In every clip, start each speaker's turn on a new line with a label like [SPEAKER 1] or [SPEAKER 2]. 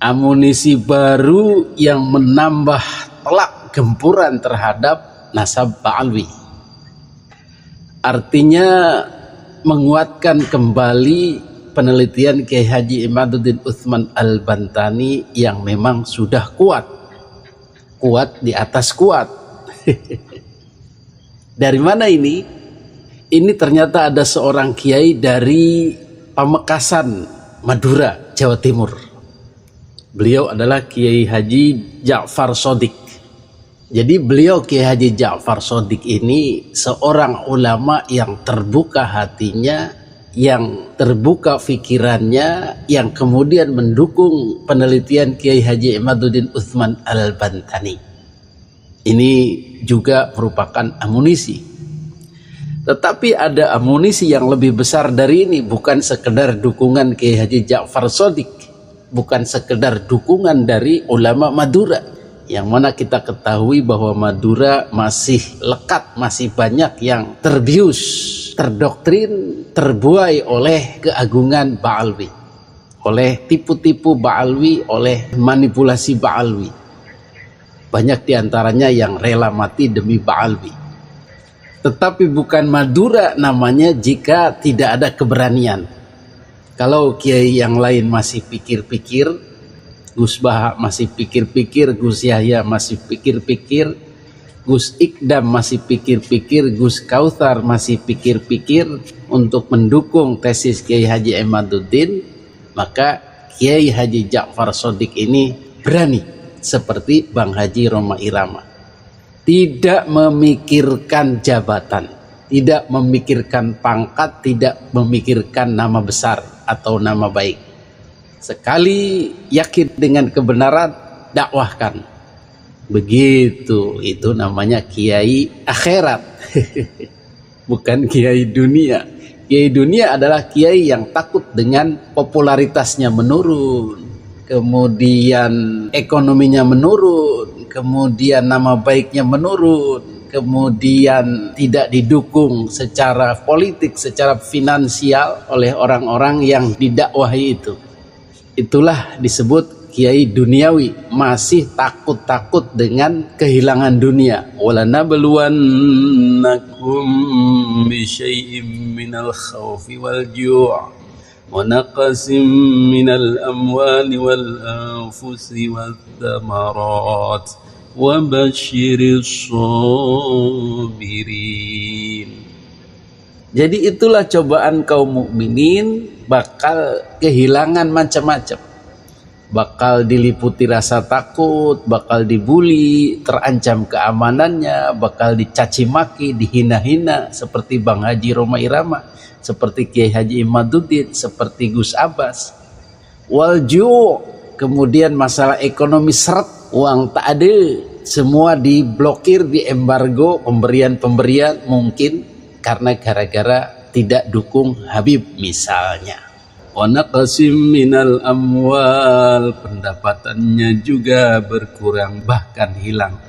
[SPEAKER 1] amunisi baru yang menambah telak gempuran terhadap nasab Ba'alwi. Artinya menguatkan kembali penelitian Kiai Haji Imaduddin Utsman Al-Bantani yang memang sudah kuat di atas kuat. Dari mana ini? Ini ternyata ada seorang kiai dari Pamekasan, Madura, Jawa Timur. Beliau adalah Kiai Haji Ja'far Shodiq. Jadi beliau Kiai Haji Ja'far Shodiq ini seorang ulama yang terbuka hatinya, yang terbuka pikirannya, yang kemudian mendukung penelitian Kiai Haji Imaduddin Utsman Al-Bantani. Ini juga merupakan amunisi. Tetapi ada amunisi yang lebih besar dari ini, bukan sekedar dukungan Kiai Haji Ja'far Shodiq, bukan sekedar dukungan dari ulama Madura, yang mana kita ketahui bahwa Madura masih lekat, masih banyak yang terbius, terdoktrin, terbuai oleh keagungan Ba'alwi, oleh tipu-tipu Ba'alwi, oleh manipulasi Ba'alwi. Banyak diantaranya yang rela mati demi Ba'alwi. Tetapi bukan Madura namanya jika tidak ada keberanian. Kalau kiai yang lain masih pikir-pikir, Gus Baha masih pikir-pikir, Gus Yahya masih pikir-pikir, Gus Ikdam masih pikir-pikir, Gus Kautsar masih pikir-pikir untuk mendukung tesis Kiai Haji Imaduddin, maka Kiai Haji Ja'far Shodiq ini berani seperti Bang Haji Roma Irama. Tidak memikirkan jabatan, tidak memikirkan pangkat, tidak memikirkan nama besar atau nama baik. Sekali yakin dengan kebenaran, dakwahkan. Begitu, itu namanya kiai akhirat. Bukan kiai dunia. Kiai dunia adalah kiai yang takut dengan popularitasnya menurun, kemudian ekonominya menurun, kemudian nama baiknya menurun, kemudian tidak didukung secara politik, secara finansial oleh orang-orang yang didakwahi itu. Itulah disebut kiai duniawi, masih takut-takut dengan kehilangan dunia. Walanabluwannakum bisyai'im minal khawfi wal ju' wa naqasim minal amwali wal anfusi wath thamarat wa basyiris sabirin. Jadi itulah cobaan kaum mukminin, bakal kehilangan macam-macam. Bakal diliputi rasa takut, bakal dibuli, terancam keamanannya, bakal dicaci maki, dihina-hina seperti Bang Haji Roma Irama, seperti Kiai Haji Imaduddin, seperti Gus Abbas. Walju, kemudian masalah ekonomi seret, uang tak ada, semua diblokir, diembargo, pemberian-pemberian mungkin karena gara-gara tidak dukung Habib misalnya. Wa naqasim minal amwal, pendapatannya juga berkurang bahkan hilang.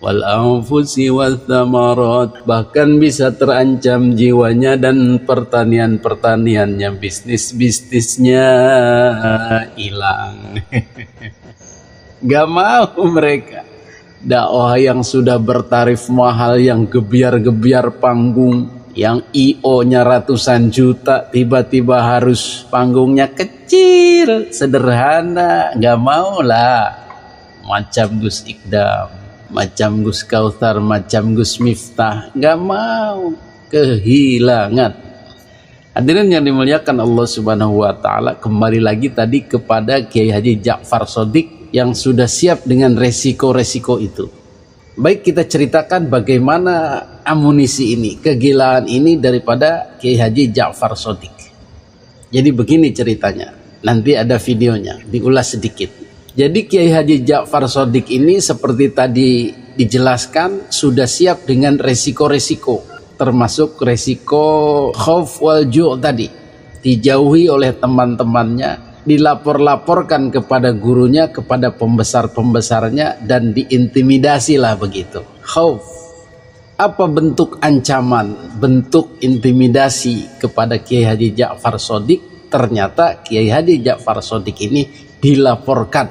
[SPEAKER 1] Wal anfusi wath thamarat, bahkan bisa terancam jiwanya dan pertanian-pertaniannya, bisnis-bisnisnya hilang. Gak mau mereka. Dakwah yang sudah bertarif mahal, yang gebiar-gebiar panggung, yang IO-nya ratusan juta, tiba-tiba harus panggungnya kecil, sederhana, gak mau lah. Macam Gus Ikdam, macam Gus Kautsar, macam Gus Miftah, gak mau, kehilangan. Hadirin yang dimuliakan Allah Subhanahu wa taala, kembali lagi tadi kepada Kiai Haji Ja'far Shodiq yang sudah siap dengan resiko-resiko itu. Baik, kita ceritakan bagaimana amunisi ini, kegilaan ini daripada Kiai Haji Ja'far Shodiq. Jadi begini ceritanya, nanti ada videonya, diulas sedikit. Jadi Kiai Haji Ja'far Shodiq ini seperti tadi dijelaskan sudah siap dengan resiko-resiko, termasuk resiko khauf wal ju' tadi, dijauhi oleh teman-temannya, dilapor-laporkan kepada gurunya, kepada pembesar-pembesarnya, dan diintimidasi lah begitu. Khauf. Apa bentuk ancaman, bentuk intimidasi kepada Kiai Haji Ja'far Shodiq? ternyata Kiai Haji Ja'far Shadiq ini dilaporkan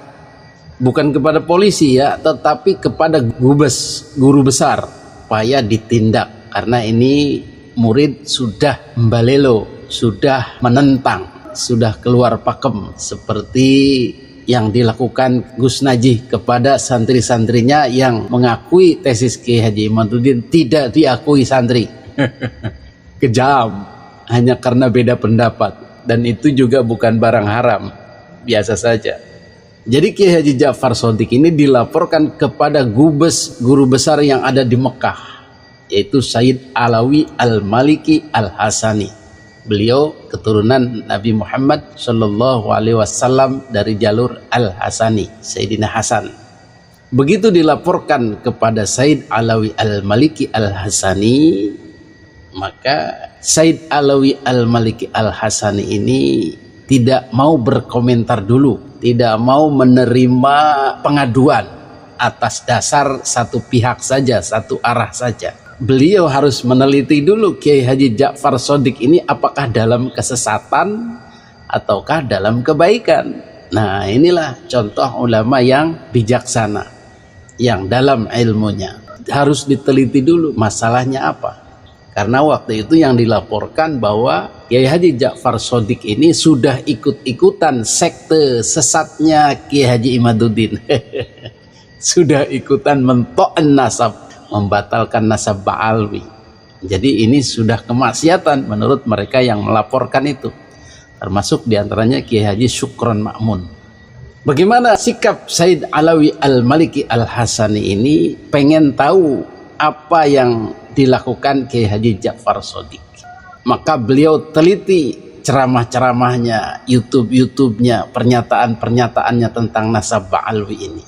[SPEAKER 1] bukan kepada polisi ya, tetapi kepada guru besar supaya ditindak, karena ini murid sudah membalelo, sudah menentang, sudah keluar pakem seperti yang dilakukan Gus Najih kepada santri-santrinya yang mengakui tesis Kiai Haji Imaduddin tidak diakui santri. Kejam, hanya karena beda pendapat, dan itu juga bukan barang haram, biasa saja. Jadi Kiai Haji Ja'far Shadiq ini dilaporkan kepada guru besar yang ada di Mekah, yaitu Sayyid Alawi Al-Maliki Al-Hasani. Beliau keturunan Nabi Muhammad Shallallahu Alaihi Wasallam dari jalur Al-Hasani, Sayyidina Hasan. Begitu dilaporkan kepada Sayyid Alawi Al-Maliki Al-Hasani, maka Sayyid Alawi Al-Maliki Al-Hasani ini tidak mau berkomentar dulu, tidak mau menerima pengaduan atas dasar satu pihak saja, satu arah saja. Beliau harus meneliti dulu Kiai Haji Ja'far Shadiq ini apakah dalam kesesatan ataukah dalam kebaikan. Nah, inilah contoh ulama yang bijaksana, yang dalam ilmunya. Harus diteliti dulu masalahnya apa. Karena waktu itu yang dilaporkan bahwa Kiai Haji Ja'far Shadiq ini sudah ikut-ikutan sekte sesatnya Kiai Haji Imaduddin. Sudah ikutan mento'an nasab, membatalkan nasab Ba'alwi. Jadi ini sudah kemaksiatan menurut mereka yang melaporkan itu. Termasuk diantaranya Kiai Haji Syukron Ma'mun. Bagaimana sikap Sayyid Alawi Al-Maliki Al-Hasani ini? Pengen tahu apa yang dilakukan Kiai Haji Ja'far Shadiq. Maka beliau teliti ceramah-ceramahnya, YouTube-nya, pernyataan-pernyataannya tentang nasab Ba'alwi ini.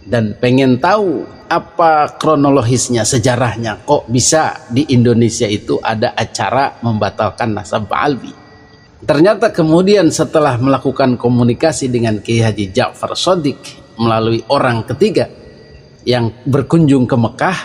[SPEAKER 1] Dan pengen tahu apa kronologisnya, sejarahnya, kok bisa di Indonesia itu ada acara membatalkan nasab Ba'alwi. Ternyata kemudian setelah melakukan komunikasi dengan Kiai Haji Ja'far Shadiq melalui orang ketiga yang berkunjung ke Mekah,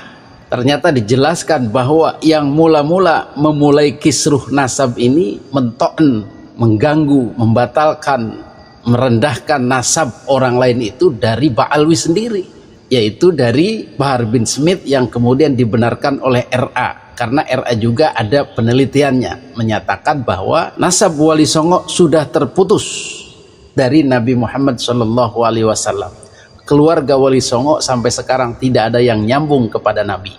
[SPEAKER 1] ternyata dijelaskan bahwa yang mula-mula memulai kisruh nasab ini mento'en, mengganggu, membatalkan, merendahkan nasab orang lain itu dari Ba'alwi sendiri, yaitu dari Bahar bin Smith yang kemudian dibenarkan oleh RA, karena RA juga ada penelitiannya menyatakan bahwa nasab Wali Songo sudah terputus dari Nabi Muhammad SAW. Keluarga Wali Songo sampai sekarang tidak ada yang nyambung kepada Nabi.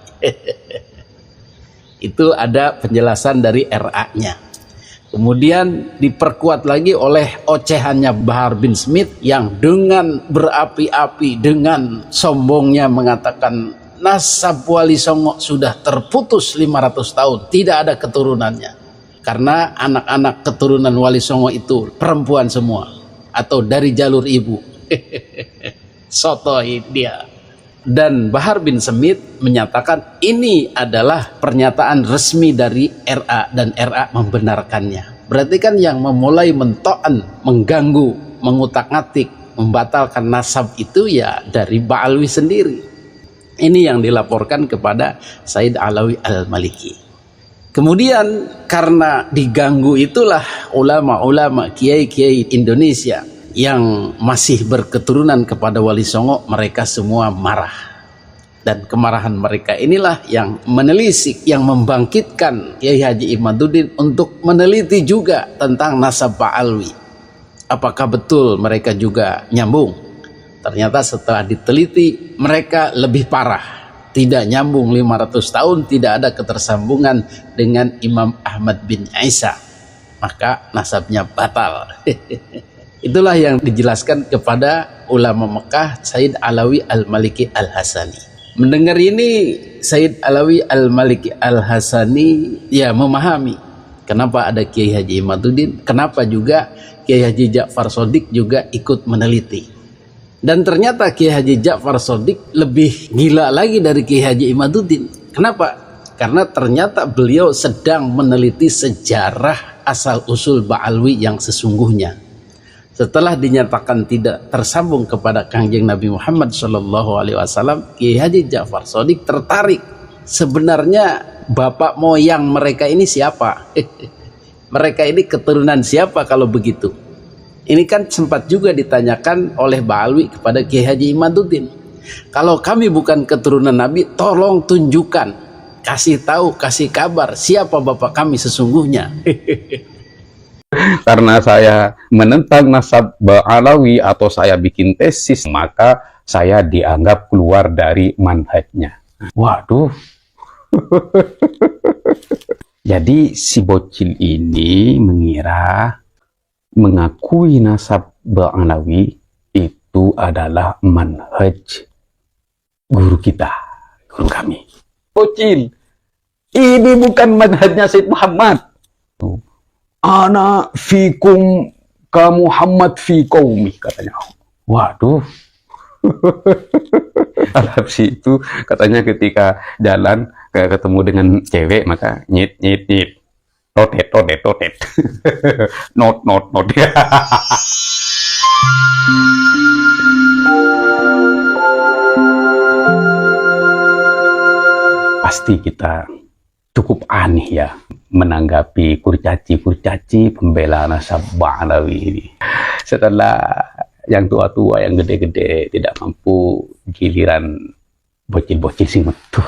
[SPEAKER 1] Itu ada penjelasan dari RA-nya. Kemudian diperkuat lagi oleh ocehannya Bahar bin Smith yang dengan berapi-api, dengan sombongnya mengatakan nasab Wali Songo sudah terputus 500 tahun, tidak ada keturunannya. Karena anak-anak keturunan Wali Songo itu perempuan semua atau dari jalur ibu. Sotoy dia. Dan Bahar bin Smith menyatakan ini adalah pernyataan resmi dari RA dan RA membenarkannya. Berarti kan yang memulai mento'an, mengganggu, mengutak-ngatik, membatalkan nasab itu ya dari Ba'alwi sendiri. Ini yang dilaporkan kepada Sayyid Alawi Al-Maliki. Kemudian karena diganggu itulah ulama-ulama kiai-kiai Indonesia yang masih berketurunan kepada Wali Songo, mereka semua marah. Dan kemarahan mereka inilah yang menelisik, yang membangkitkan Kiai Haji Imaduddin untuk meneliti juga tentang nasab Ba'alwi. Apakah betul mereka juga nyambung? Ternyata setelah diteliti, mereka lebih parah. Tidak nyambung 500 tahun, tidak ada ketersambungan dengan Imam Ahmad bin Isa. Maka nasabnya batal. Itulah yang dijelaskan kepada ulama Mekah Sayyid Alawi Al-Maliki Al-Hasani. Mendengar ini Sayyid Alawi Al-Maliki Al-Hasani ya memahami kenapa ada Kiai Haji Imaduddin, kenapa juga Kiai Haji Ja'far Shadiq juga ikut meneliti. Dan ternyata Kiai Haji Ja'far Shadiq lebih gila lagi dari Kiai Haji Imaduddin. Kenapa? Karena ternyata beliau sedang meneliti sejarah asal-usul Ba'alwi yang sesungguhnya. Setelah dinyatakan tidak tersambung kepada Kangjeng Nabi Muhammad SAW, Kiai Haji Ja'far Shadiq tertarik. Sebenarnya bapak moyang mereka ini siapa? Mereka ini keturunan siapa kalau begitu? Ini kan sempat juga ditanyakan oleh Ba'alwi kepada Kiai Haji Imaduddin. Kalau kami bukan keturunan Nabi, tolong tunjukkan, kasih tahu, kasih kabar siapa bapak kami sesungguhnya.
[SPEAKER 2] Karena saya menentang nasab Ba'alawi atau saya bikin tesis, maka saya dianggap keluar dari manhajnya. Waduh. Jadi si bocil ini mengira mengakui nasab Ba'alawi itu adalah manhaj guru kita, guru kami. Bocil, ini bukan manhajnya Sayyid Muhammad. Ana fikum ka Muhammad fi qaumi, katanya. Waduh. Habis itu katanya ketika jalan ketemu dengan cewek, maka nyit nyit nyit, totet totet totet. Not not not. Pasti kita cukup aneh ya menanggapi kurcaci-kurcaci pembela nasab Ba'alawi ini. Setelah yang tua-tua, yang gede-gede tidak mampu, giliran bocil-bocil sing metu.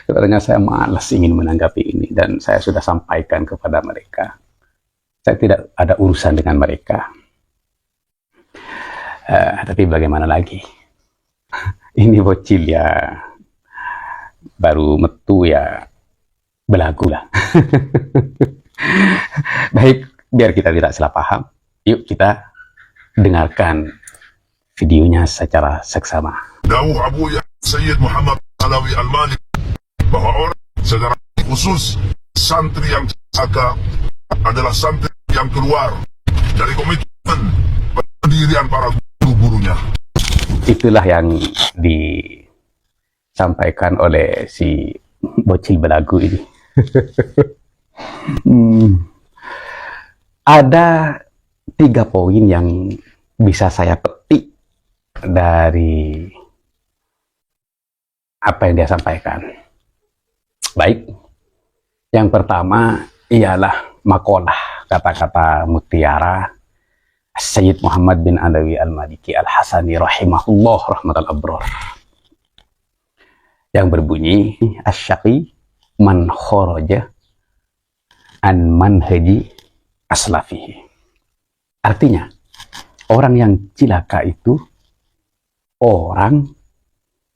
[SPEAKER 2] Sebenarnya saya malas ingin menanggapi ini, dan saya sudah sampaikan kepada mereka. Saya tidak ada urusan dengan mereka. Tapi bagaimana lagi? Ini bocil ya, baru metu ya, belagu lah. Baik, biar kita tidak salah paham, yuk kita dengarkan videonya secara seksama.
[SPEAKER 3] Dawuh Abu Sayyid Muhammad Alawi Al-Maliki bahwa orang secara khusus santri yang caka adalah santri yang keluar dari komitmen pendirian para guru-gurunya. Itulah yang disampaikan oleh si bocil belagu ini. Ada 3 poin yang bisa saya petik dari apa yang dia sampaikan. Baik, yang pertama ialah makalah, kata-kata mutiara Sayyid Muhammad bin Alawi Al-Maliki Al-Hasani rahimahullah rahmatal abrar, yang berbunyi asyaqi man kharaja an manhaji aslafihi. Artinya, orang yang cilaka itu orang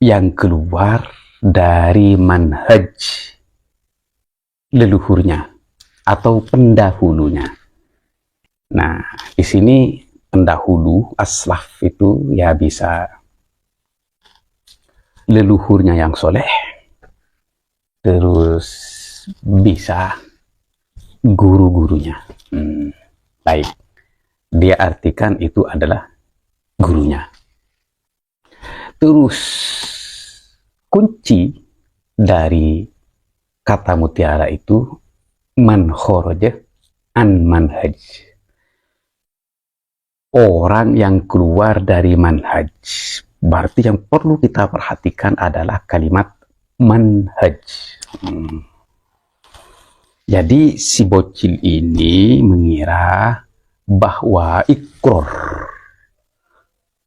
[SPEAKER 3] yang keluar dari manhaj leluhurnya atau pendahulunya. Nah, di sini pendahulu, aslaf itu ya bisa leluhurnya yang soleh, terus bisa guru-gurunya. Baik, dia artikan itu adalah gurunya. Terus kunci dari kata mutiara itu man kharaja an manhaj, orang yang keluar dari manhaj. Berarti yang perlu kita perhatikan adalah kalimat manhaj. Jadi si bocil ini mengira bahwa ikrar,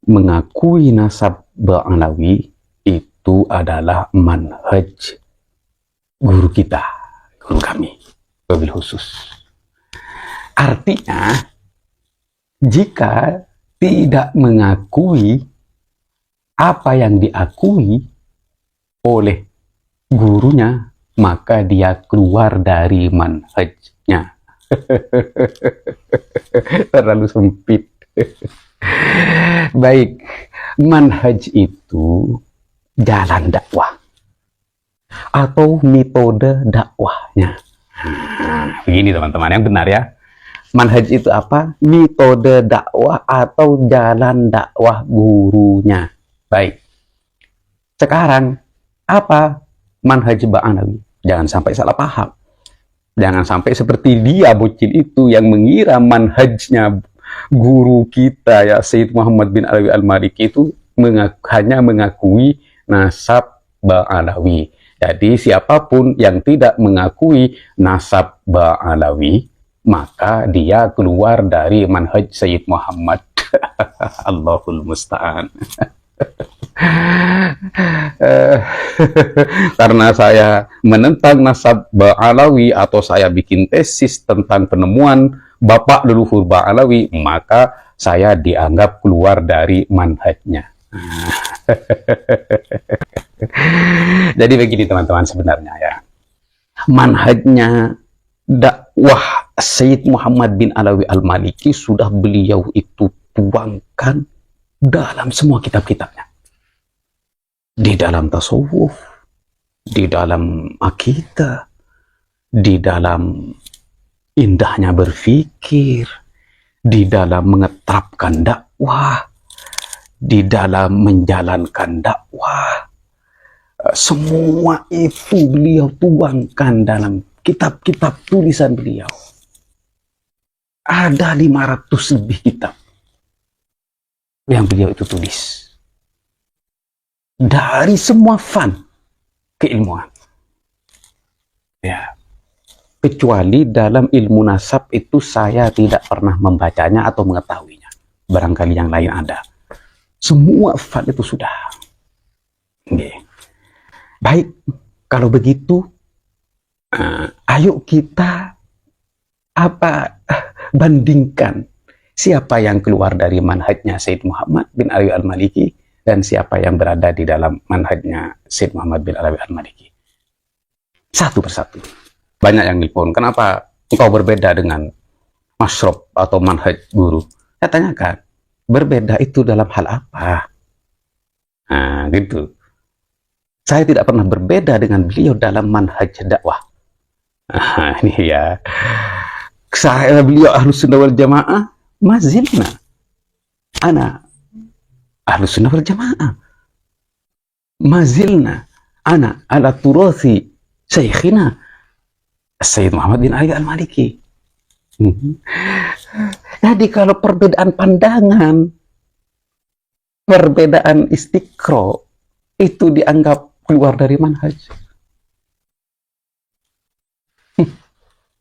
[SPEAKER 3] mengakui nasab Ba'alawi itu adalah manhaj guru kita, guru kami, wabil khusus. Artinya, jika tidak mengakui apa yang diakui oleh gurunya, maka dia keluar dari manhajnya. Terlalu sempit. Baik, manhaj itu jalan dakwah atau metode dakwahnya. Begini teman-teman, yang benar ya. Manhaj itu apa? Metode dakwah atau jalan dakwah gurunya. Baik. Sekarang apa manhaj Ba'alawi? Jangan sampai salah paham. Jangan sampai seperti dia bocil itu yang mengira manhajnya guru kita ya Sayyid Muhammad bin Alawi Al-Maliki itu hanya mengakui nasab Ba'alawi. Jadi siapapun yang tidak mengakui nasab Ba'alawi, maka dia keluar dari manhaj Sayyid Muhammad. Allahul Musta'an. Karena saya menentang nasab Ba'alawi atau saya bikin tesis tentang penemuan bapak leluhur Ba'alawi, maka saya dianggap keluar dari manhajnya. Jadi begini teman-teman, sebenarnya ya, manhajnya dakwah Sayyid Muhammad bin Alawi Al-Maliki sudah beliau itu tuangkan dalam semua kitab-kitabnya. Di dalam tasawuf, di dalam akidah, di dalam indahnya berpikir, di dalam mengeterapkan dakwah, di dalam menjalankan dakwah. Semua itu beliau tuangkan dalam kitab-kitab tulisan beliau. Ada 500 lebih kitab yang beliau itu tulis. Dari semua fan keilmuan. Ya. Kecuali dalam ilmu nasab itu saya tidak pernah membacanya atau mengetahuinya. Barangkali yang lain ada. Semua fan itu sudah. Okay. Baik, kalau begitu, ayo kita bandingkan siapa yang keluar dari manhajnya Sayyid Muhammad bin Alawi Al-Maliki dan siapa yang berada di dalam manhajnya Sayyid Muhammad bin Alawi Al-Maliki. Satu persatu. Banyak yang nelpon, kenapa engkau berbeda dengan masyrab atau manhaj guru? Saya tanyakan, berbeda itu dalam hal apa? Nah, gitu. Saya tidak pernah berbeda dengan beliau dalam manhaj dakwah. Nah, ini ya. Saya beliau Ahlus Sunnah wal Jamaah, mazilna. Ana Ahlus Sunnah wal Jamaah. Mazilna. Ana ala turathi syekhina Sayyid Muhammad bin Ali Al-Maliki. Jadi kalau perbedaan pandangan, perbedaan istiqro, itu dianggap keluar dari manhaj.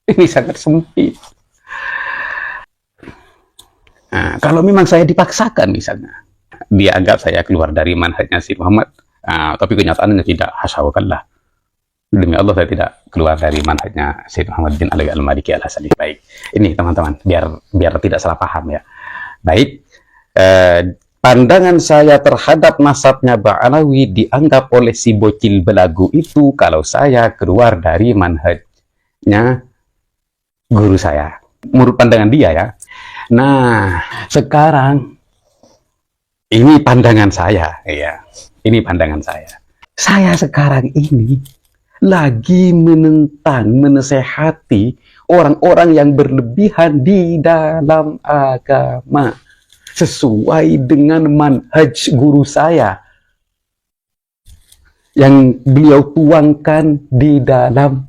[SPEAKER 3] Ini sangat sempit. Nah, kalau memang saya dipaksakan misalnya, dianggap saya keluar dari manhajnya Sayyid Muhammad, tapi kenyataannya tidak, hasyawakallah. Demi Allah saya tidak keluar dari manhajnya Sayyid Muhammad bin Alawi Al-Maliki Al-Hasani. Baik, ini teman-teman, biar tidak salah paham ya. Baik, pandangan saya terhadap nasabnya Ba'alawi dianggap oleh si bocil belagu itu kalau saya keluar dari manhajnya guru saya. Menurut pandangan dia ya. Nah, sekarang ini pandangan saya ya. Ini pandangan saya. Saya sekarang ini lagi menentang, menasehati orang-orang yang berlebihan di dalam agama sesuai dengan manhaj guru saya yang beliau tuangkan di dalam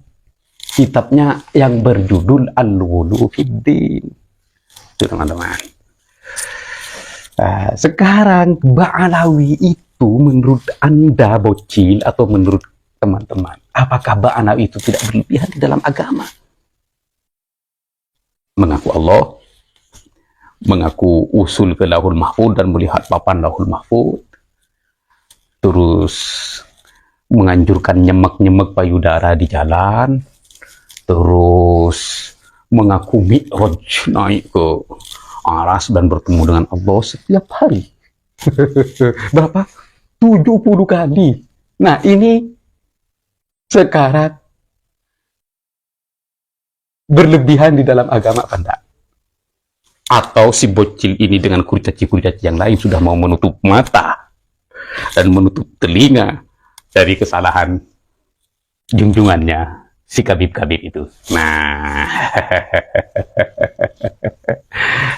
[SPEAKER 3] kitabnya yang berjudul Al-Wulu Fiddin. Itu teman-teman. Sekarang Ba'alawi itu menurut Anda bocil atau menurut teman-teman, apakah Ba'alawi itu tidak berlebihan di dalam agama? Mengaku Allah, mengaku usul ke Lauhul Mahfud dan melihat papan Lauhul Mahfud, terus menganjurkan nyemek-nyemek payudara di jalan, terus mengaku mi'raj naik ke aras dan bertemu dengan Allah setiap hari. Berapa? 70 kali. Nah, ini sekarang berlebihan di dalam agama apa enggak? Atau si bocil ini dengan kurcaci-kurcaci yang lain sudah mau menutup mata dan menutup telinga dari kesalahan junjungannya si Kabib-Kabib itu. Nah,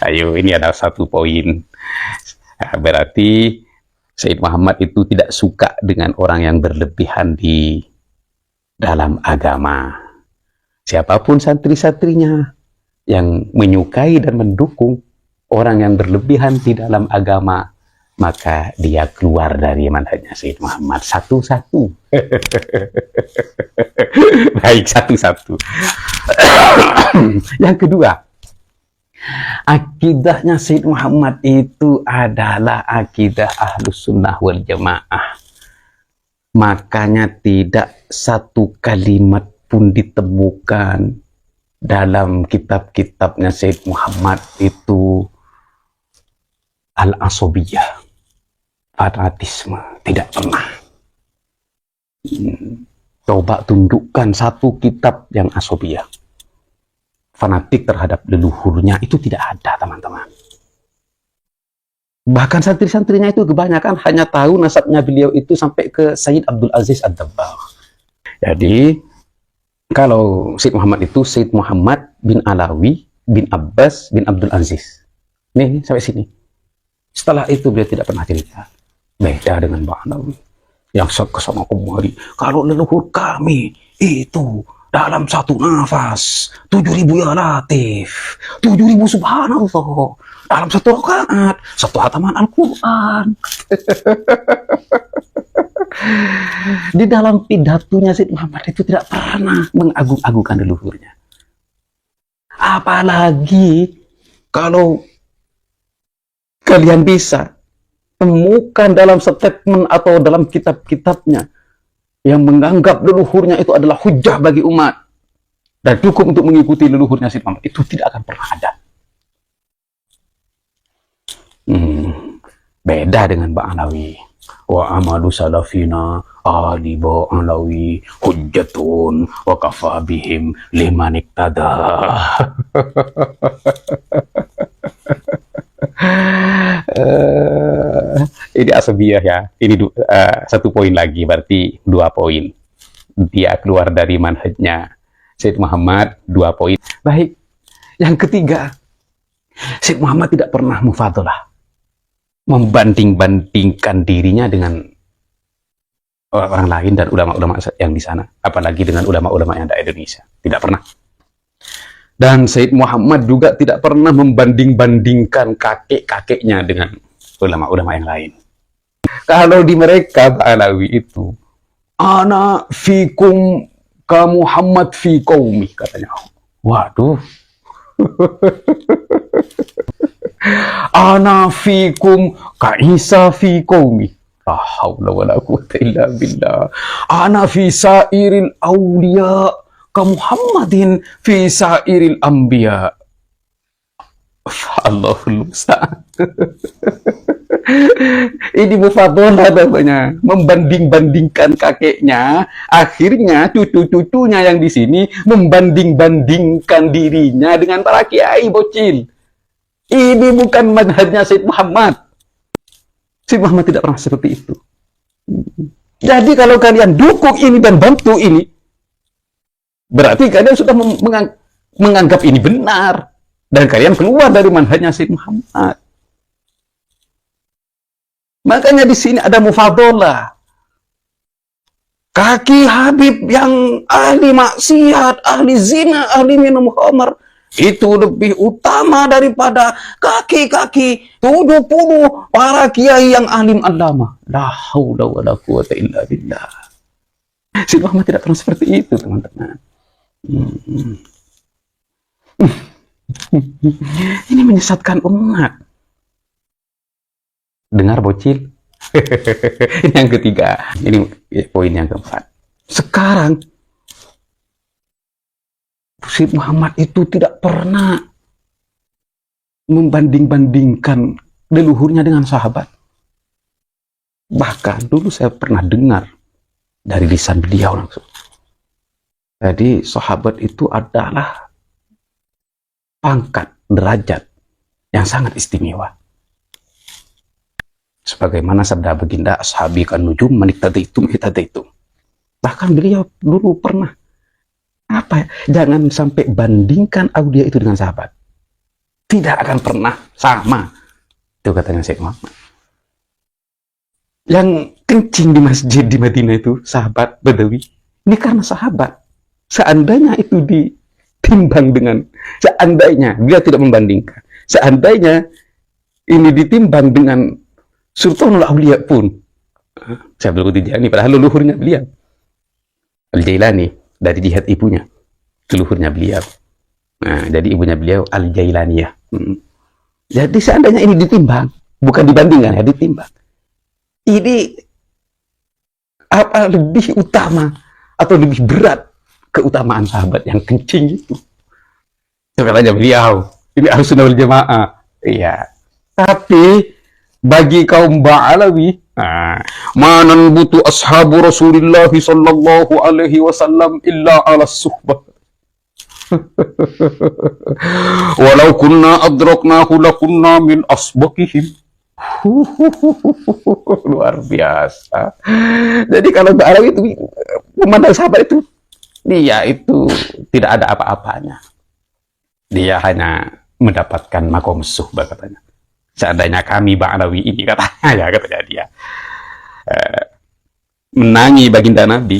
[SPEAKER 3] ayo, ini ada satu poin. Berarti Sayyid Muhammad itu tidak suka dengan orang yang berlebihan di dalam agama. Siapapun santri-santrinya yang menyukai dan mendukung orang yang berlebihan di dalam agama, maka dia keluar dari manhajnya Sayyid Muhammad satu-satu. Baik, satu-satu. Yang kedua, akidahnya Sayyid Muhammad itu adalah akidah Ahlus Sunnah wal Jamaah. Makanya tidak satu kalimat pun ditemukan dalam kitab-kitabnya Sayyid Muhammad itu al-asobiyah, fanatisme, tidak pernah. Coba tunjukkan satu kitab yang asobiyah, fanatik terhadap leluhurnya, itu tidak ada, teman-teman. Bahkan santri-santrinya itu kebanyakan hanya tahu nasabnya beliau itu sampai ke Sayyid Abdul Aziz Ad-Dabbagh. Jadi kalau Sayyid Muhammad itu Sayyid Muhammad bin Alawi bin Abbas bin Abdul Aziz. Nih, sampai sini. Setelah itu beliau tidak pernah cerita. Beda dengan Mbak Alawi yang kesana kemari. Kalau leluhur kami itu dalam satu nafas 7.000 ya Latif, 7.000 subhanallah dalam satu rakaat, satu hataman Al-Quran. Di dalam pidatonya Sayyid Muhammad itu tidak pernah mengagung-agungkan leluhurnya. Apalagi kalau kalian bisa temukan dalam statement atau dalam kitab-kitabnya yang menganggap leluhurnya itu adalah hujah bagi umat dan cukup untuk mengikuti leluhurnya Sayyid Muhammad, itu tidak akan pernah ada. Beda dengan Mbak Alawi. Wa amalu salafina ahli Mbak Alawi hujjatun wa kafa bihim liman iktada. Ini asabiyah ya. Ini satu poin lagi, berarti 2 poin. Dia keluar dari manhajnya Sayyid Muhammad, 2 poin. Baik, yang ketiga, Sayyid Muhammad tidak pernah mufadalah, membanding-bandingkan dirinya dengan orang lain dan ulama-ulama yang di sana, apalagi dengan ulama-ulama yang ada di Indonesia. Tidak pernah. Dan Sayyid Muhammad juga tidak pernah membanding-bandingkan kakek-kakeknya dengan ulama-ulama yang lain. Kalau di mereka, Pak Alawi itu, ana fikum ka Muhammad fi qaumi, katanya. Waduh. Ana fikum ka Isa fi qaumi. La haula wala quwwata illa billah. Ana fi sairil awliya ka Muhammadin fi sairil anbiya. Allahul musta'an. Ini mufadalah namanya, membanding-bandingkan kakeknya. Akhirnya cucu-cucunya yang di sini membanding-bandingkan dirinya dengan para kiai bocil. Ini bukan manhajnya Sayyid Muhammad. Sayyid Muhammad tidak pernah seperti itu. Jadi kalau kalian dukung ini dan bantu ini, berarti kalian sudah menganggap ini benar. Dan kalian keluar dari manhajnya Sayyid Muhammad. Makanya di sini ada mufadalah. Kaki Habib yang ahli maksiat, ahli zina, ahli minum khamar, itu lebih utama daripada kaki-kaki 70 para kiai yang alim allama. La haula wala quwwata illa billah. Sayyid Muhammad tidak pernah seperti itu, teman-teman. Ini menyesatkan umat. Dengar bocil. Ini yang ketiga. Ini poin yang keempat. Sekarang Sayyid Muhammad itu tidak pernah membanding-bandingkan leluhurnya dengan sahabat. Bahkan dulu saya pernah dengar dari lisan beliau langsung. Jadi sahabat itu adalah pangkat, derajat yang sangat istimewa. Sebagaimana sabda baginda, ashabi kan nujum maniktadaitum hitadaitum. Bahkan beliau dulu pernah jangan sampai bandingkan aulia itu dengan sahabat. Tidak akan pernah sama. Itu katanya Syekh Muhammad. Yang kencing di masjid di Madinah itu sahabat Badawi. Ini karena sahabat. Seandainya itu ditimbang dengan, seandainya dia tidak membandingkan, seandainya ini ditimbang dengan Sultanul Aulia pun, saya belum Tijani, padahal leluhurnya beliau. Al-Jailani, dari jihad ibunya, leluhurnya beliau. Nah, jadi ibunya beliau Al-Jailaniyah. Jadi seandainya ini ditimbang, bukan dibandingkan ya, ditimbang. Ini apa lebih utama atau lebih berat keutamaan sahabat yang kencing itu? Katanya beliau, ini Ahlussunnah wal Jamaah. Iya. Tapi bagi kaum Ba'alawi, manan butuh ashabu Rasulullah sallallahu alaihi wasallam illa ala suhbah. Walau kunna adraknahu lakunna min asbaqihim. Luar biasa. Jadi kalau Ba'alawi itu memandang sahabat itu, dia itu tidak ada apa-apanya. Dia hanya mendapatkan makom suhbah katanya. Seandainya kami Ba'alawi ini katanya dia menangi baginda Nabi,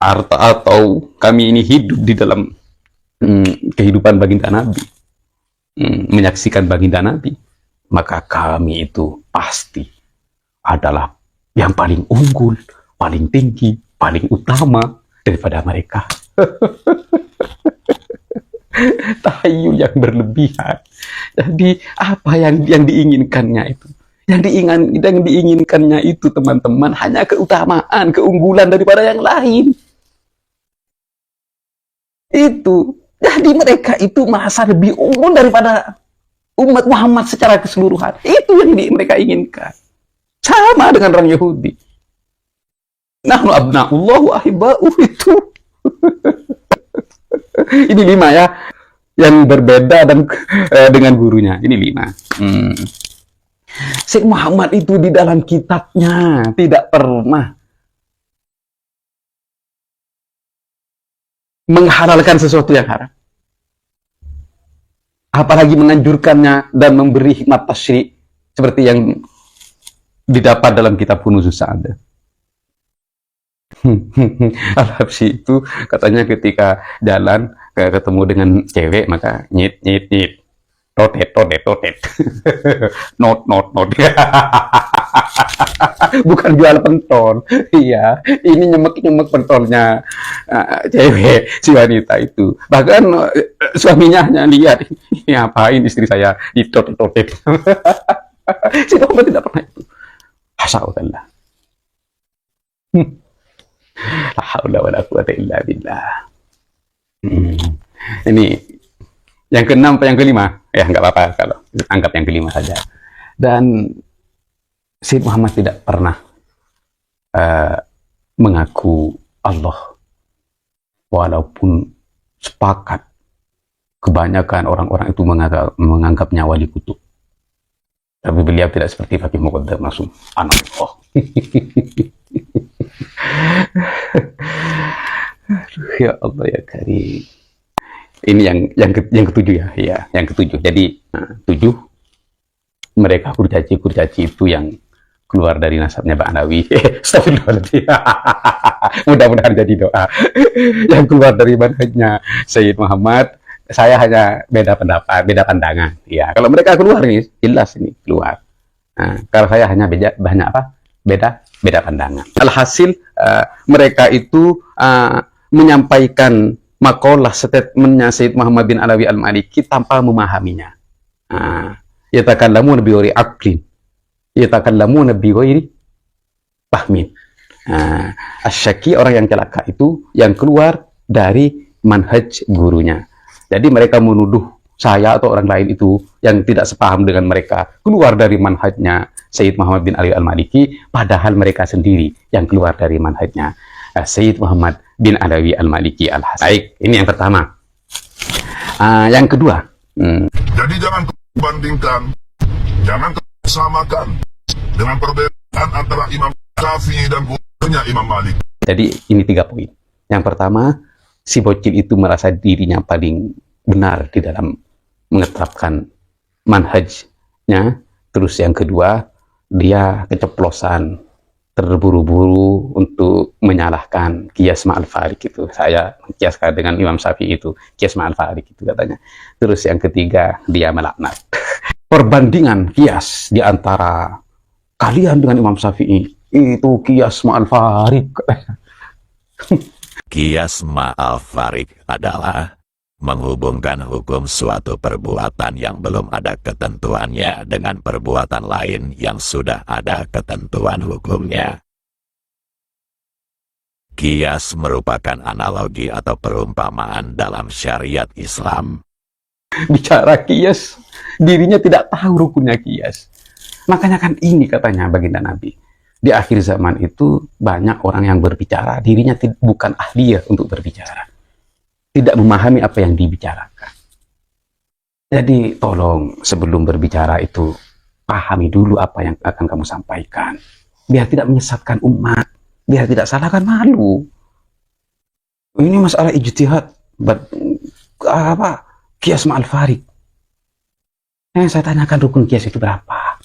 [SPEAKER 3] atau kami ini hidup di dalam kehidupan baginda Nabi, menyaksikan baginda Nabi, maka kami itu pasti adalah yang paling unggul, paling tinggi, paling utama daripada mereka. Tahayul yang berlebihan. Jadi apa yang diinginkannya itu? Yang diinginkannya itu teman-teman hanya keutamaan, keunggulan daripada yang lain. Itu. Jadi mereka itu merasa lebih unggul daripada umat Muhammad secara keseluruhan. Itu yang mereka inginkan. Sama dengan orang Yahudi. Nahnu abna'ullah wa ahibba'uh itu. Ini 5 ya. Yang berbeda dan dengan gurunya. Ini 5. Syekh Muhammad itu di dalam kitabnya tidak pernah menghalalkan sesuatu yang haram, apalagi menganjurkannya dan memberi hikmat tasyri' seperti yang didapat dalam kitab Kunuzus Sa'adah. Al-Habsyi itu katanya ketika jalan ketemu dengan cewek, maka nyit totet not bukan jual pentol. Iya, ini nyemek pentolnya cewek, si wanita itu. Bahkan suaminya hanya lihat, ini apain istri saya ditotet. Si Muhammad tidak pernah itu. Hasya'ullah. La haula wala quwata illa billah. Ini yang ke-6 atau yang ke-5? Ya nggak apa-apa kalau anggap yang ke-5 saja. Dan Syekh Muhammad tidak pernah mengaku Allah, walaupun sepakat kebanyakan orang-orang itu menganggapnya wali kutub. Tapi beliau tidak seperti Fakih Muqaddam, langsung anallah. Ya Allah ya Karim. Ini yang ketujuh ya, yang ketujuh. Jadi 7 mereka kurcaci itu yang keluar dari nasabnya Ba'alawi. Astagfirullahaladzim. Mudah-mudahan jadi doa. Yang keluar dari manhajnya Sayyid Muhammad, saya hanya beda pendapat, beda pandangan. Ya, kalau mereka keluar nih, jelas ini keluar. Nah, kalau saya hanya beda pandangan. Alhasil mereka itu menyampaikan makalah statementnya Sayyid Muhammad bin Alawi al-Maliki tanpa memahaminya. Yatakallamuna bi ghairi aqlin, yatakallamuna bi ghairi fahmin. Asy-syaki, orang yang celaka itu yang keluar dari manhaj gurunya. Jadi mereka menuduh saya atau orang lain itu yang tidak sepaham dengan mereka keluar dari manhajnya Sayyid Muhammad bin Alawi al-Maliki, padahal mereka sendiri yang keluar dari manhajnya Sayyid Muhammad bin Alawi al-Maliki al-Hasan. Baik, ini yang pertama. Yang kedua,
[SPEAKER 4] jadi jangan bandingkan, jangan samakan dengan perbedaan antara Imam Syafi'i dan gurunya Imam Malik.
[SPEAKER 3] Jadi ini 3 poin. Yang pertama, si bocil itu merasa dirinya paling benar di dalam mengetapkan manhajnya. Terus yang kedua, dia keceplosan, terburu-buru untuk menyalahkan Qiyas Ma'al Farik itu. Saya kiaskan dengan Imam Syafi'i itu, Qiyas Ma'al Farik itu katanya. Terus yang ketiga, dia melaknat. Perbandingan kias di antara kalian dengan Imam Syafi'i itu kias ma'al farid.
[SPEAKER 5] Kias ma'al farik adalah menghubungkan hukum suatu perbuatan yang belum ada ketentuannya dengan perbuatan lain yang sudah ada ketentuan hukumnya. Kias merupakan analogi atau perumpamaan dalam syariat Islam.
[SPEAKER 3] Bicara kias, dirinya tidak tahu rukunnya kias. Makanya kan ini katanya baginda Nabi. Di akhir zaman itu banyak orang yang berbicara, dirinya bukan ahli untuk berbicara. Tidak memahami apa yang dibicarakan. Jadi tolong sebelum berbicara itu, pahami dulu apa yang akan kamu sampaikan. Biar tidak menyesatkan umat. Biar tidak salahkan malu. Ini masalah ijtihad. Kias ma'al farid. Saya tanyakan rukun kias itu berapa?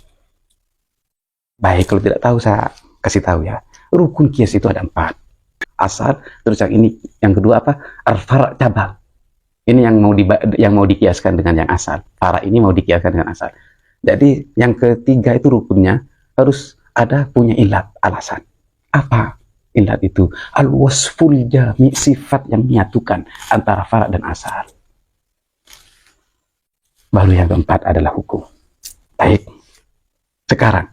[SPEAKER 3] Baik, kalau tidak tahu saya kasih tahu ya. Rukun kias itu ada 4. Asal, terus yang ini, yang kedua apa? Al-far' cabang. Ini yang mau dikiaskan dengan yang asal. Fara' ini mau dikiaskan dengan asal. Jadi yang ketiga itu rukunnya harus ada punya ilat, alasan. Apa ilat itu? Al-wasful jami', sifat yang menyatukan antara fara' dan asal. Baru yang keempat adalah hukum. Baik. Sekarang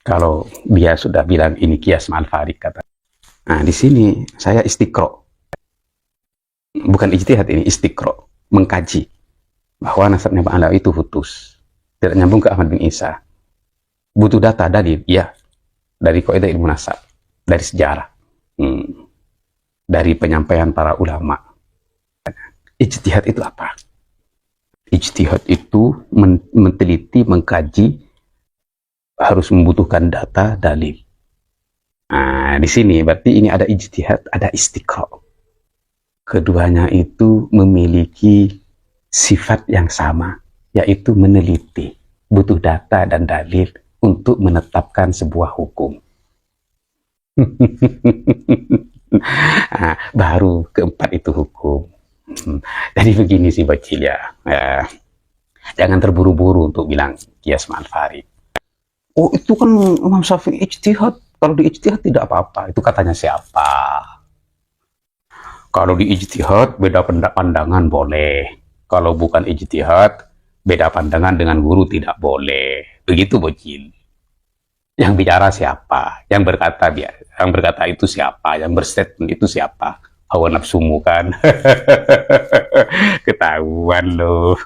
[SPEAKER 3] kalau dia sudah bilang ini kias ma'al farid kata. Nah, di sini saya istiqro. Bukan ijtihad, ini istiqro. Mengkaji bahwa nasabnya Bang Alawi itu putus. Tidak nyambung ke Ahmad bin Isa. Butuh data, dalil. Ya. Dari kaidah ilmu nasab. Dari sejarah. Dari penyampaian para ulama. Ijtihad itu apa? Ijtihad itu meneliti, mengkaji, harus membutuhkan data, dalil. Nah, di sini berarti ini ada ijtihad, ada istiqra. Keduanya itu memiliki sifat yang sama, yaitu meneliti, butuh data dan dalil untuk menetapkan sebuah hukum. Nah, baru keempat itu hukum. Jadi begini sih bocil ya. Jangan terburu-buru untuk bilang kias ma'al farid. Oh, itu kan Imam Syafi'i ijtihad. Kalau di ijtihad tidak apa-apa. Itu katanya siapa? Kalau di ijtihad beda pandangan boleh. Kalau bukan ijtihad beda pandangan dengan guru tidak boleh. Begitu bocil. Yang bicara siapa? Yang berkata itu siapa? Yang berstatement itu siapa? Hawa nafsumu kan? Ketahuan loh.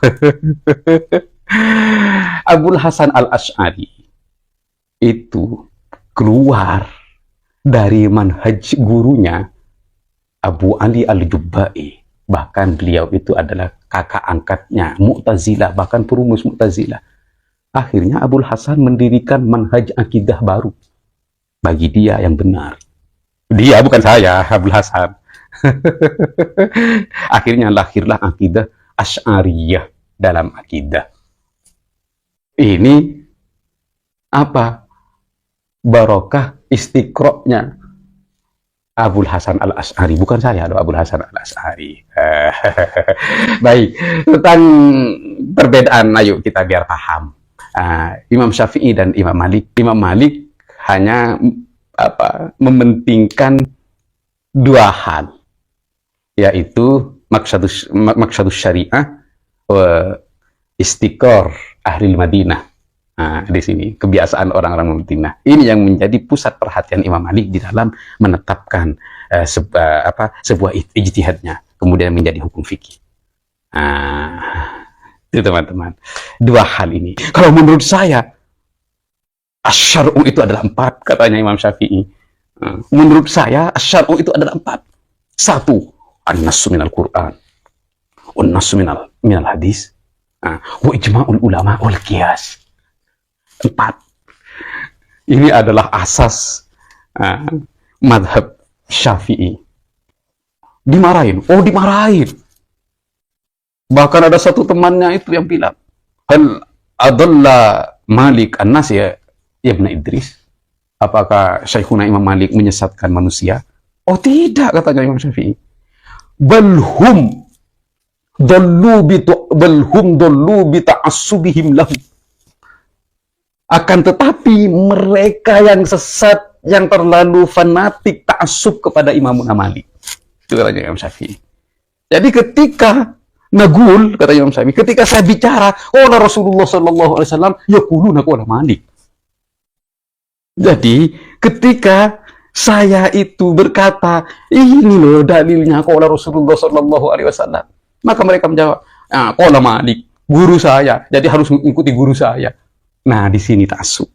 [SPEAKER 3] Abul Hasan al-Asy'ari itu keluar dari manhaj gurunya Abu Ali al-Jubba'i. Bahkan beliau itu adalah kakak angkatnya Mu'tazilah, bahkan perumus Mu'tazilah. Akhirnya Abul Hasan mendirikan manhaj akidah baru bagi dia yang benar. Dia, bukan saya, Abul Hasan. Akhirnya lahirlah akidah Asy'ariyah dalam akidah. Ini apa? Barokah istiqro'nya Abul Hasan al-Asy'ari, bukan saya loh, Abul Hasan al-Asy'ari. Baik, tentang perbedaan, ayo kita biar paham. Imam Syafi'i dan Imam Malik. Imam Malik hanya mementingkan dua hal, yaitu maksadus syariah wa istiqor ahli Madinah. Di sini kebiasaan orang-orang Madinah. Ini yang menjadi pusat perhatian Imam Malik di dalam menetapkan sebuah ijtihadnya, kemudian menjadi hukum fikih. Itu teman-teman. Dua hal ini. Kalau menurut saya, asyar'u itu adalah 4, katanya Imam Syafi'i. Menurut saya, asyar'u itu adalah 4. 1, an-nassu minal Qur'an, wan-nassu minal hadis, wa ijma'ul ulama wal qiyas. 4. Ini adalah asas madhab Syafi'i. Dimarahin. Oh, dimarahin. Bahkan ada satu temannya itu yang bilang, hal adalla Malik an-nas ya Ibn Idris. Apakah Syekhuna Imam Malik menyesatkan manusia? Oh, tidak, katanya Imam Syafi'i. Balhum dollu bi ta'assubihim lahu. Akan tetapi mereka yang sesat, yang terlalu fanatik, ta'assub kepada Imam Malik. Itu katanya Imam Syafi'i. Jadi ketika nagul, kata Imam Syafi'i, ketika saya bicara, Rasulullah sallallahu alaihi wasallam yaquluna qala Malik. Jadi ketika saya itu berkata, ini loh dalilnya qala Rasulullah sallallahu alaihi wasallam, maka mereka menjawab, qala Malik, guru saya, jadi harus mengikuti guru saya. Nah, di sini ta'assub.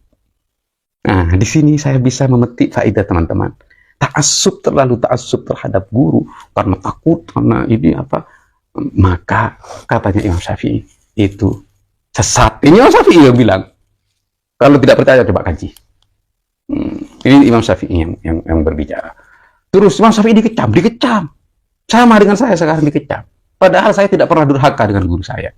[SPEAKER 3] Nah, di sini saya bisa memetik faedah teman-teman. Ta'assub, terlalu ta'assub terhadap guru karena takut, karena ini apa, maka katanya Imam Syafi'i itu sesat. Ini Imam Syafi'i yang bilang. Kalau tidak percaya coba kaji. Ini Imam Syafi'i yang berbicara. Terus Imam Syafi'i dikecam. Sama dengan saya sekarang dikecam. Padahal saya tidak pernah durhaka dengan guru saya.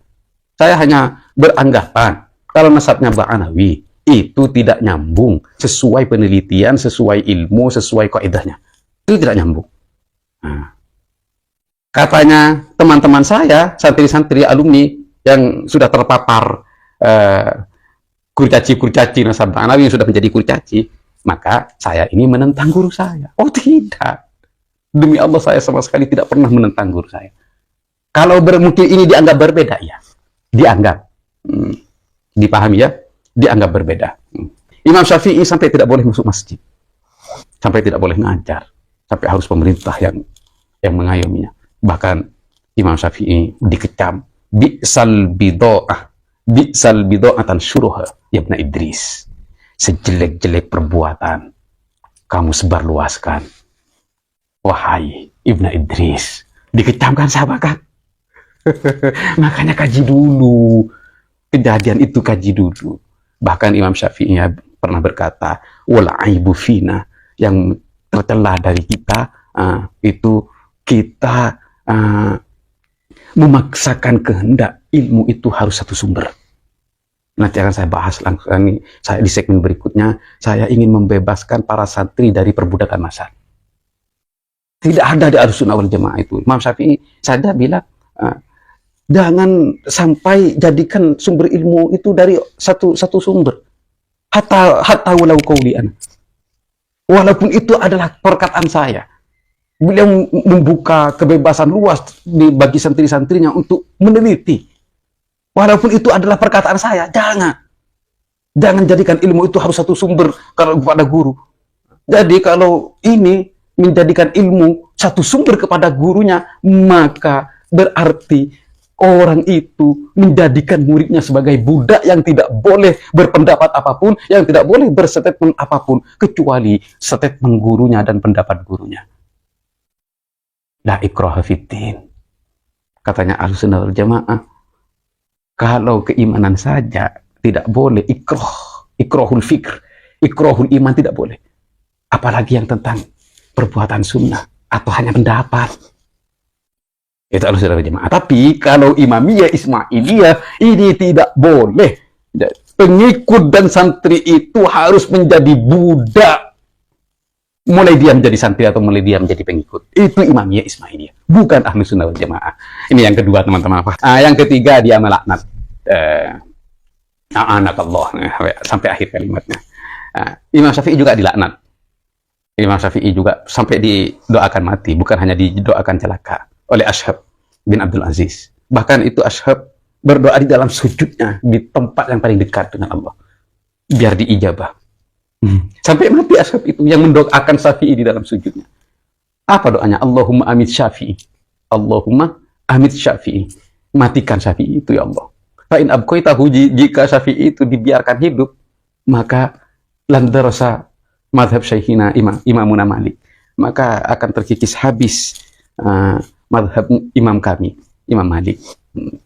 [SPEAKER 3] Saya hanya beranggapan kalau nasabnya Ba'anawi itu tidak nyambung sesuai penelitian, sesuai ilmu, sesuai kaidahnya. Itu tidak nyambung. Nah, katanya teman-teman saya, santri-santri alumni yang sudah terpapar kurcaci nasab Ba'anawi yang sudah menjadi kurcaci, maka saya ini menentang guru saya. Oh tidak. Demi Allah saya sama sekali tidak pernah menentang guru saya. Kalau mungkin ini dianggap berbeda, ya. Dianggap. Dipahami ya, dianggap berbeda. Imam Syafi'i sampai tidak boleh masuk masjid, sampai tidak boleh ngajar, sampai harus pemerintah yang mengayominya. Bahkan Imam Syafi'i dikecam, bi'sal bid'atan syuruha ya Ibn Idris, sejelek-jelek perbuatan kamu sebarluaskan wahai Ibn Idris. Dikecamkan sahabat kan. Makanya kaji dulu kejadian itu, kaji dulu. Bahkan Imam Syafi'i pernah berkata, wal aibu fina, yang tercela dari kita itu kita memaksakan kehendak ilmu itu harus satu sumber. Nanti akan saya bahas langsung ini. Saya di segmen berikutnya saya ingin membebaskan para santri dari perbudakan masyarakat. Tidak ada di Ahlussunnah wal Jamaah itu. Imam Syafi'i saja bilang, jangan sampai jadikan sumber ilmu itu dari satu sumber. Hatta walau qawlian. Walaupun itu adalah perkataan saya. Beliau membuka kebebasan luas bagi santri-santrinya untuk meneliti. Walaupun itu adalah perkataan saya, jangan jadikan ilmu itu harus satu sumber kalau kepada guru. Jadi kalau ini menjadikan ilmu satu sumber kepada gurunya, maka berarti orang itu menjadikan muridnya sebagai budak yang tidak boleh berpendapat apapun, yang tidak boleh berstatement apapun, kecuali statement gurunya dan pendapat gurunya. La ikraha fiddin. Katanya Ahlussunnah wal Jamaah, kalau keimanan saja tidak boleh, ikrahul fikr, ikrahul iman tidak boleh. Apalagi yang tentang perbuatan sunnah atau hanya pendapat. Itu Ahlussunnah wal Jamaah. Tapi kalau Imamiyah, Ismailiyah, ini tidak boleh. Pengikut dan santri itu harus menjadi budak. Mulai dia menjadi santri atau mulai dia menjadi pengikut. Itu Imamiyah, Ismailiyah. Bukan Ahlussunnah wal Jamaah. Ini yang kedua teman-teman. Yang ketiga dia melaknat. A'anakallah. Sampai akhir kalimatnya. Imam Syafi'i juga dilaknat. Imam Syafi'i juga sampai didoakan mati. Bukan hanya didoakan celaka oleh Ashab bin Abdul Aziz. Bahkan itu Ashab berdoa di dalam sujudnya, di tempat yang paling dekat dengan Allah, biar diijabah. Sampai mati Ashab itu yang mendoakan Syafi'i di dalam sujudnya. Apa doanya? Allahumma amit Syafi'i. Allahumma amit Syafi'i. Matikan Syafi'i itu ya Allah. Fa'in abqaitahu, jika Syafi'i itu dibiarkan hidup, maka landarasa madhab Syekhina Imamuna Malik. Maka akan terkikis habis madhab imam kami, Imam Malik.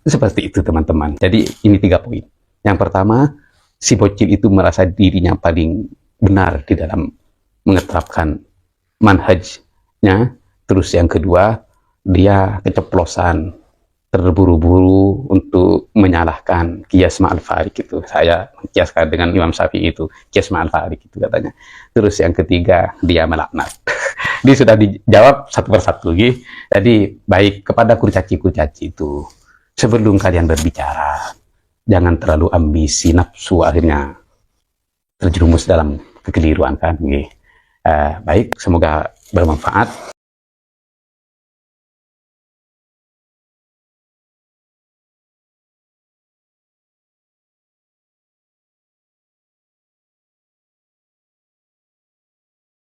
[SPEAKER 3] Seperti itu teman-teman. Jadi ini 3 poin. Yang pertama, si bocil itu merasa dirinya paling benar di dalam mengeterapkan manhajnya. Terus yang kedua, dia keceplosan, terburu-buru untuk menyalahkan Qiyas Ma'al Farik itu. Saya kiaskan dengan Imam Syafi'i itu, Qiyas Ma'al Farik itu katanya. Terus yang ketiga, dia melaknat. Dia sudah dijawab satu persatu. Jadi baik kepada kurcaci-kurcaci itu, sebelum kalian berbicara, jangan terlalu ambisi nafsu akhirnya terjerumus dalam kekeliruan kan. Baik, semoga bermanfaat.